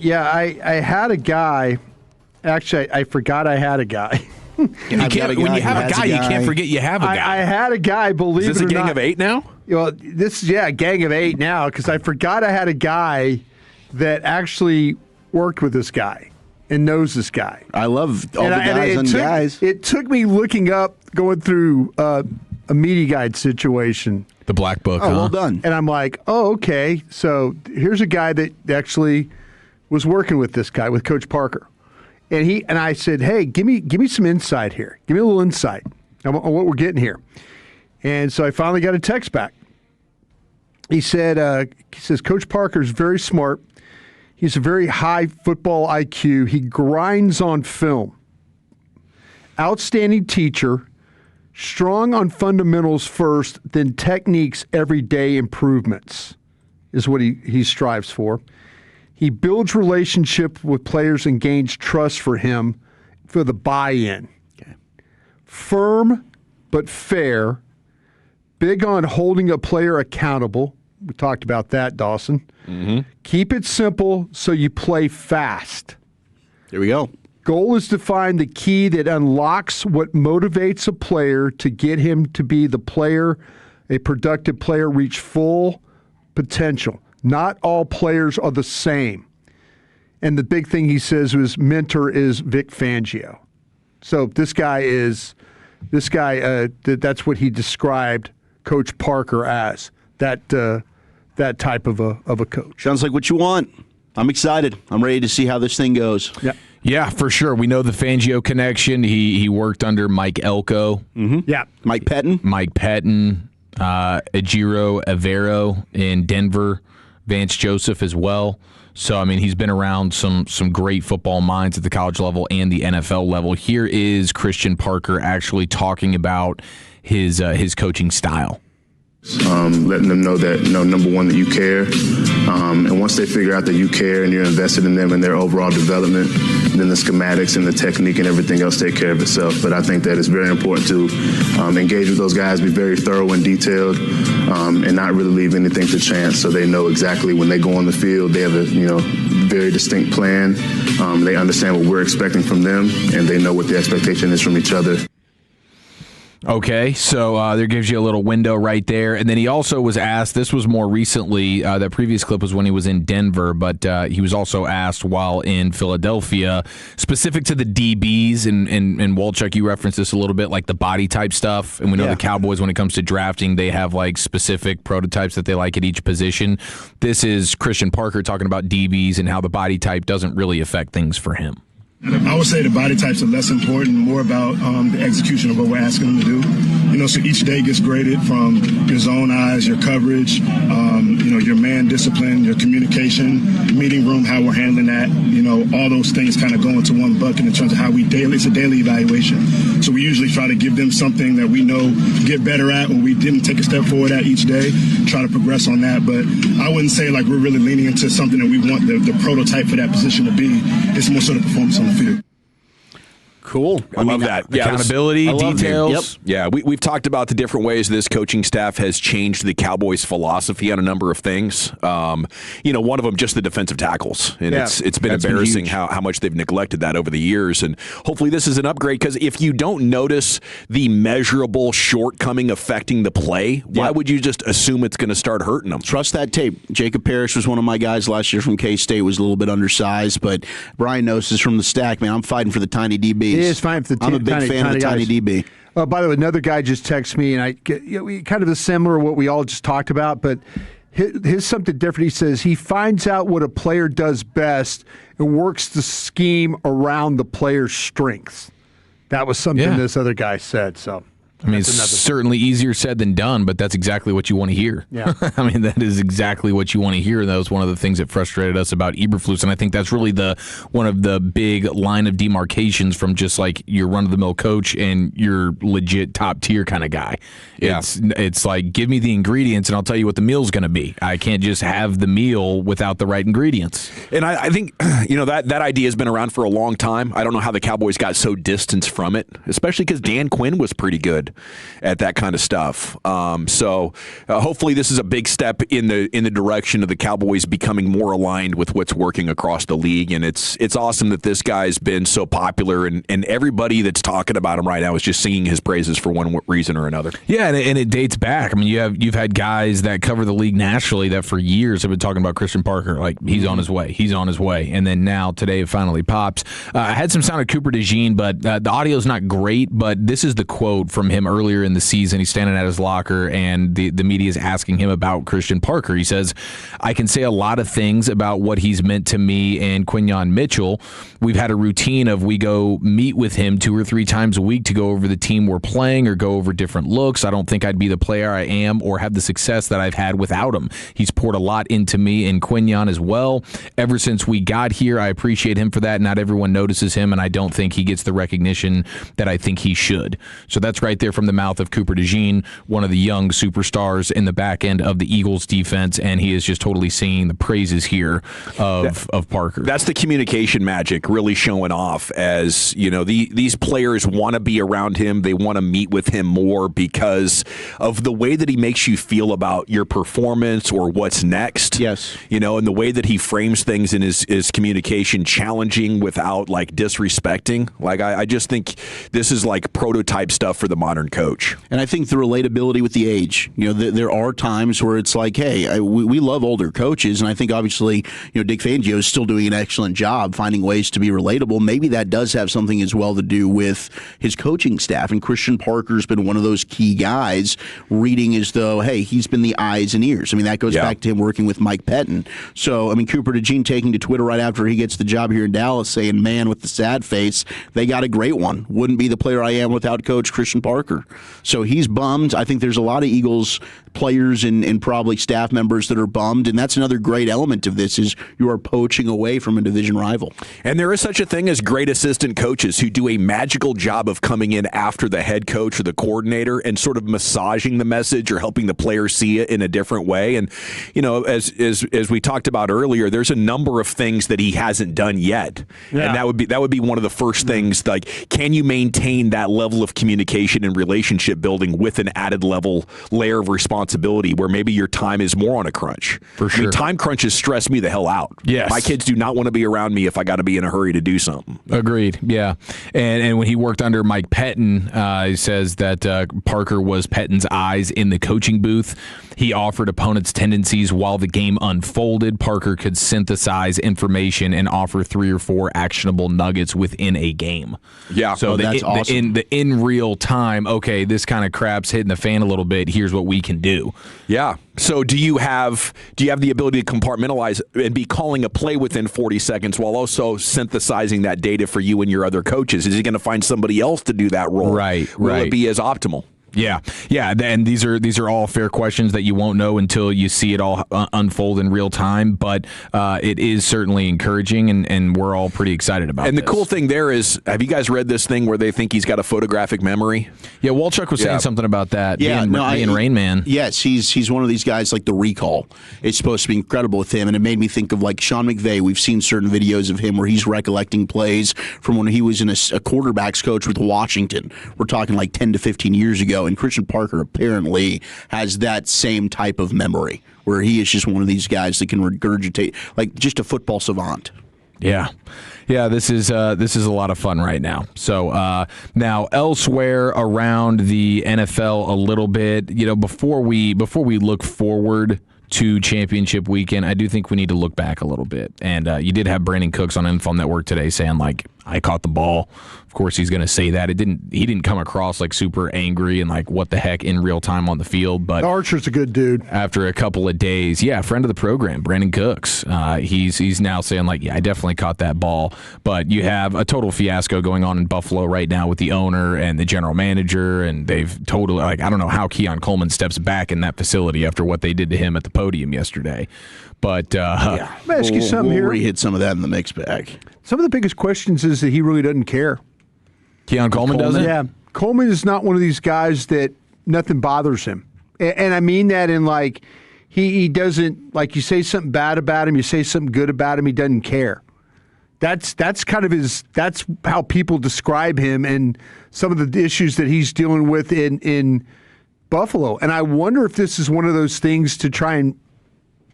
Yeah, I had a guy. Actually, I forgot I had a guy. When you have a guy, you can't forget you have a guy. I had a guy, believe it or not. Is this a gang of 8 now? Well, a gang of 8 now, because I forgot I had a guy that actually worked with this guy and knows this guy. I love all the guys on guys. It took me looking up, going through a media guide situation. The Black Book, well done. And I'm like, oh, okay. So here's a guy that actually was working with this guy, with Coach Parker. And I said, hey, give me some insight here. Give me a little insight on what we're getting here. And so I finally got a text back. He says, Coach Parker's very smart. He's a very high football IQ. He grinds on film. Outstanding teacher. Strong on fundamentals first, then techniques, everyday improvements is what he strives for. He builds relationship with players and gains trust for him for the buy-in. Okay. Firm but fair. Big on holding a player accountable. We talked about that, Dawson. Mm-hmm. Keep it simple so you play fast. There we go. Goal is to find the key that unlocks what motivates a player to get him to be the player, a productive player, reach full potential. Not all players are the same. And the big thing he says was mentor is Vic Fangio. So that's what he described Coach Parker as, that type of a coach. Sounds like what you want. I'm excited. I'm ready to see how this thing goes. Yeah. Yeah, for sure. We know the Fangio connection. He worked under Mike Elko. Mm-hmm. Yeah. Mike Pettin, Ejiro Evero in Denver, Vance Joseph as well. So, I mean, he's been around some great football minds at the college level and the NFL level. Here is Christian Parker actually talking about his coaching style. Letting them know that, number one, that you care. And once they figure out that you care and you're invested in them and their overall development, then the schematics and the technique and everything else take care of itself. But I think that it's very important to engage with those guys, be very thorough and detailed, and not really leave anything to chance, so they know exactly when they go on the field, they have a very distinct plan. They understand what we're expecting from them, and they know what the expectation is from each other. Okay, so there gives you a little window right there. And then he also was asked, this was more recently, that previous clip was when he was in Denver, but he was also asked while in Philadelphia, specific to the DBs, and Walchuk, you referenced this a little bit, like the body type stuff. And we know the Cowboys, when it comes to drafting, they have like specific prototypes that they like at each position. This is Christian Parker talking about DBs and how the body type doesn't really affect things for him. I would say the body types are less important, more about the execution of what we're asking them to do. So each day gets graded from your zone eyes, your coverage, your man discipline, your communication, meeting room, how we're handling that. All those things kind of go into one bucket in terms of how it's a daily evaluation. So we usually try to give them something that we know get better at when we didn't take a step forward at each day, try to progress on that. But I wouldn't say like we're really leaning into something that we want the prototype for that position to be. It's more sort of performance on the field. Cool. I love that. Yeah, accountability, details. Yep. Yeah, we've talked about the different ways this coaching staff has changed the Cowboys' philosophy on a number of things. One of them just the defensive tackles. And it's been embarrassing how much they've neglected that over the years. And hopefully this is an upgrade, because if you don't notice the measurable shortcoming affecting the play, why would you just assume it's going to start hurting them? Trust that tape. Jacob Parrish was one of my guys last year from K-State, was a little bit undersized, but Brian knows this from the stack, man. I'm fighting for the tiny DBs. It is fine for the I'm a big fan of the tiny DB. By the way, another guy just texted me, and we kind of similar to what we all just talked about, but here's something different. He says he finds out what a player does best and works the scheme around the player's strengths. That was something this other guy said. So I mean, it's certainly easier said than done, but that's exactly what you want to hear. Yeah. I mean, that is exactly what you want to hear. And that was one of the things that frustrated us about Eberflus. And I think that's really one of the big line of demarcations from just like your run-of-the-mill coach and your legit top-tier kind of guy. Yeah. It's like, give me the ingredients and I'll tell you what the meal's going to be. I can't just have the meal without the right ingredients. And I think, that idea has been around for a long time. I don't know how the Cowboys got so distanced from it, especially because Dan Quinn was pretty good. good at that kind of stuff. So hopefully this is a big step in the direction of the Cowboys becoming more aligned with what's working across the league. And it's awesome that this guy's been so popular, and everybody that's talking about him right now is just singing his praises for one reason or another. Yeah, and it dates back. I mean, you've had guys that cover the league nationally that for years have been talking about Christian Parker, like he's on his way, and then now today it finally pops. I had some sound of Cooper DeJean, but the audio is not great. But this is the quote from him earlier in the season. He's standing at his locker, and the media is asking him about Christian Parker. He says, "I can say a lot of things about what he's meant to me and Quinyon Mitchell. We've had a routine of we go meet with him 2 or 3 times a week to go over the team we're playing or go over different looks. I don't think I'd be the player I am or have the success that I've had without him. He's poured a lot into me and Quinyon as well. Ever since we got here, I appreciate him for that. Not everyone notices him, and I don't think he gets the recognition that I think he should." So that's right there from the mouth of Cooper DeJean, one of the young superstars in the back end of the Eagles defense, and he is just totally singing the praises here of Parker. That's the communication magic really showing off, as you know, these players want to be around him. They want to meet with him more because of the way that he makes you feel about your performance or what's next. Yes. You know, and the way that he frames things in his communication, challenging without like disrespecting. Like I just think this is like prototype stuff for the modern coach. And I think the relatability with the age. You know, there are times where it's like, hey, we love older coaches, and I think obviously, you know, Dick Fangio is still doing an excellent job finding ways to be relatable. Maybe that does have something as well to do with his coaching staff, and Christian Parker's been one of those key guys, reading as though, hey, he's been the eyes and ears. I mean, that goes back to him working with Mike Pettin. So, I mean, Cooper DeJean taking to Twitter right after he gets the job here in Dallas saying, man, with the sad face, they got a great one. Wouldn't be the player I am without Coach Christian Parker. So he's bummed. I think there's a lot of Eagles players and probably staff members that are bummed, and that's another great element of this is you are poaching away from a division rival. And there is such a thing as great assistant coaches who do a magical job of coming in after the head coach or the coordinator and sort of massaging the message or helping the players see it in a different way. And, you know, as we talked about earlier, there's a number of things that he hasn't done yet. Yeah. And that would be one of the first things, like, can you maintain that level of communication and relationship building with an added layer of responsibility where maybe your time is more on a crunch? For sure. I mean, time crunches stress me the hell out. Yes. My kids do not want to be around me if I got to be in a hurry to do something. Agreed. Yeah. And when he worked under Mike Pettin, he says that Parker was Pettin's eyes in the coaching booth. He offered opponents tendencies while the game unfolded. Parker could synthesize information and offer 3 or 4 actionable nuggets within a game. Yeah. So that's awesome. In real time, okay, this kind of crap's hitting the fan a little bit. Here's what we can do. Yeah. So do you have the ability to compartmentalize and be calling a play within 40 seconds while also synthesizing that data for you and your other coaches? Is he going to find somebody else to do that role? Right. Will it be as optimal? Yeah. And these are all fair questions that you won't know until you see it all unfold in real time. But it is certainly encouraging, and we're all pretty excited about it. And the cool thing there is, have you guys read this thing where they think he's got a photographic memory? Yeah, Walchuk was saying something about that. Yeah, being Rain Man. Yes, he's one of these guys like the recall. It's supposed to be incredible with him, and it made me think of like Sean McVay. We've seen certain videos of him where he's recollecting plays from when he was in a quarterback's coach with Washington. We're talking like 10 to 15 years ago. And Christian Parker apparently has that same type of memory where he is just one of these guys that can regurgitate, like just a football savant. Yeah. This is a lot of fun right now. So now elsewhere around the NFL a little bit, you know, before we look forward to championship weekend, I do think we need to look back a little bit. And you did have Brandon Cooks on NFL Network today saying, like, I caught the ball. Of course, he's going to say that. He didn't come across like super angry and like what the heck in real time on the field. But Archer's a good dude. After a couple of days, friend of the program, Brandon Cooks. He's now saying like, I definitely caught that ball. But you have a total fiasco going on in Buffalo right now with the owner and the general manager, and they've totally I don't know how Keon Coleman steps back in that facility after what they did to him at the podium yesterday. But let me ask you something here. We'll re-hit some of that in the mix bag. Some of the biggest questions is that he really doesn't care. Keon Coleman doesn't? Yeah. Coleman is not one of these guys that nothing bothers him. And I mean that in like, he doesn't, like you say something bad about him, you say something good about him, he doesn't care. That's kind of that's how people describe him and some of the issues that he's dealing with in Buffalo. And I wonder if this is one of those things to try and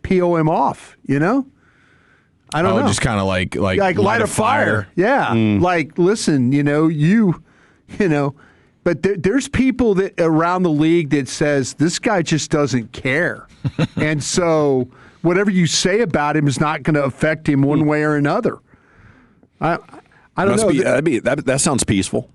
peel him off, I don't know. Just kind of like light a fire. Yeah. Like, listen, but there's people that around the league that says this guy just doesn't care. And so whatever you say about him is not going to affect him one way or another. I don't know. That sounds peaceful.